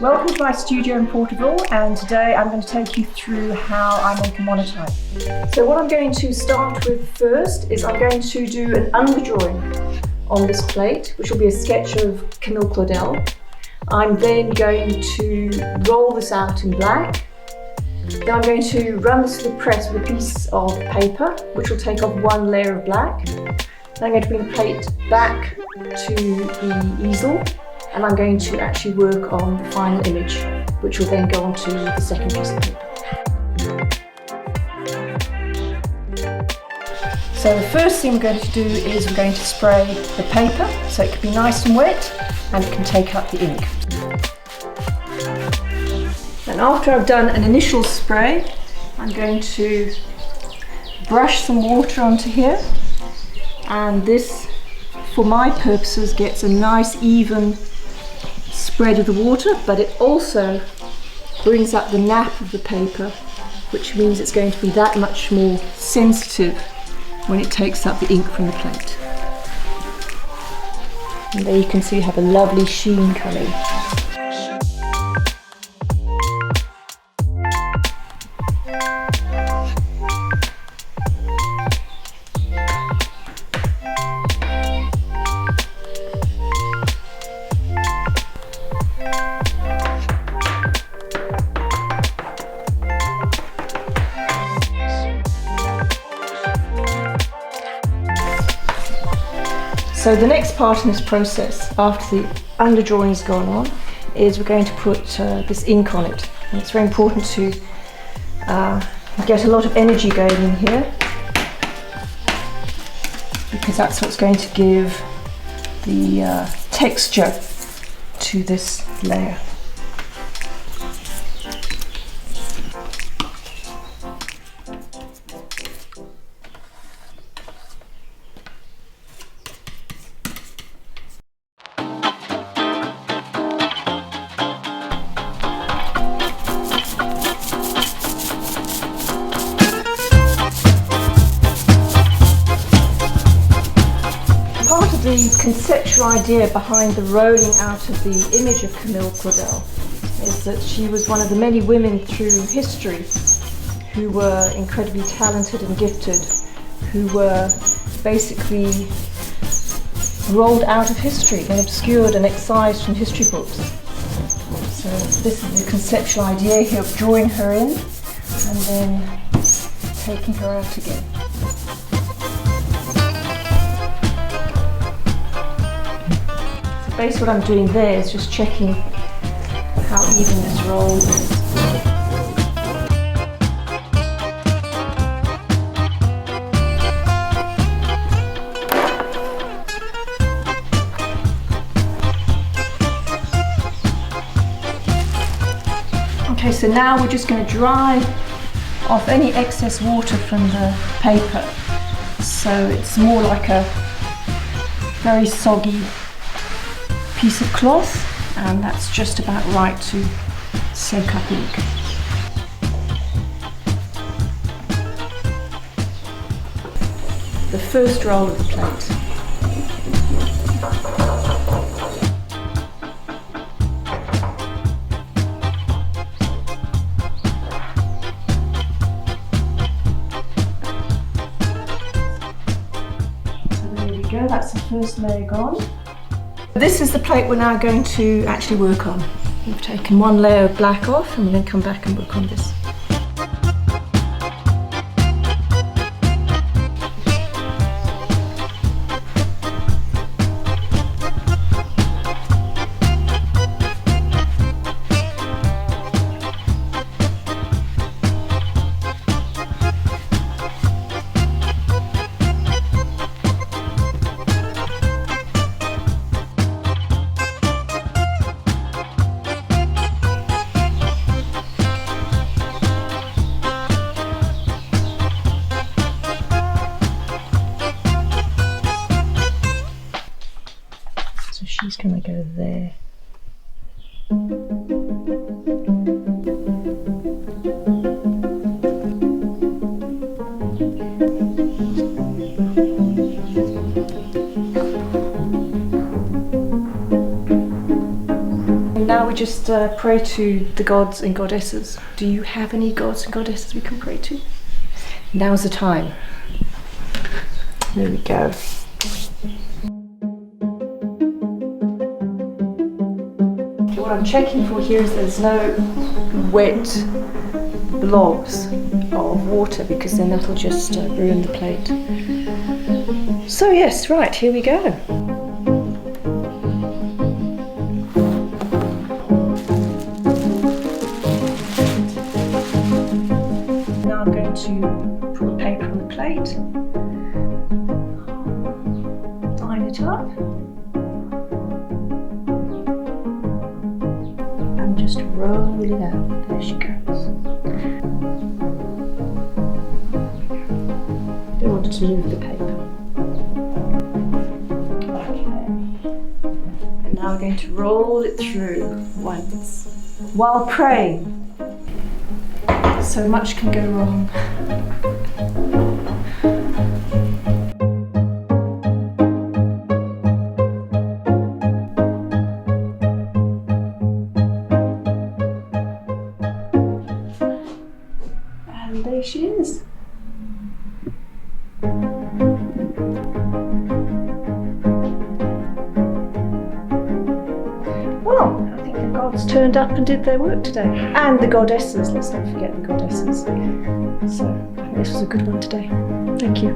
Welcome to my studio in Portugal, and today I'm going to take you through how I make a monotype. So what I'm going to start with first is I'm going to do an underdrawing on this plate, which will be a sketch of Camille Claudel. I'm then going to roll this out in black. Then I'm going to run this through the press with a piece of paper, which will take off one layer of black. Then I'm going to bring the plate back to the easel, and I'm going to actually work on the final image, which will then go onto the second piece of paper. So the first thing we're going to do is we're going to spray the paper so it can be nice and wet and it can take up the ink. And after I've done an initial spray, I'm going to brush some water onto here, and this, for my purposes, gets a nice even spread of the water, but it also brings up the nap of the paper, which means it's going to be that much more sensitive when it takes up the ink from the plate. And there you can see you have a lovely sheen coming. So the next part in this process, after the underdrawing has gone on, is we're going to put this ink on it. And it's very important to get a lot of energy going in here, because that's what's going to give the texture to this layer. Part of the conceptual idea behind the rolling out of the image of Camille Claudel is that she was one of the many women through history who were incredibly talented and gifted, who were basically rolled out of history and obscured and excised from history books. So this is the conceptual idea here of drawing her in and then taking her out again. Basically what I'm doing there is just checking how even this roll is. Okay, so now we're just going to dry off any excess water from the paper, so it's more like a very soggy piece of cloth, and that's just about right to soak up ink. The first roll of the plate. So there we go, that's the first layer gone. This is the plate we're now going to actually work on. We've taken one layer of black off and we're going to come back and work on this. So she's going to go there. now we just pray to the gods and goddesses. Do you have any gods and goddesses we can pray to? Now's the time. There we go. Okay, what I'm checking for here is there's no wet blobs of water, because then that'll just ruin the plate. So yes, right, here we go. Now I'm going to put the paper on the plate, line it up, and just roll it out. There she goes. Don't want to move the paper. Now we're going to roll it through once while praying. So much can go wrong. And there she is. Well, I think the gods turned up and did their work today. And the goddesses, let's not forget the goddesses. So, I think this was a good one today. Thank you.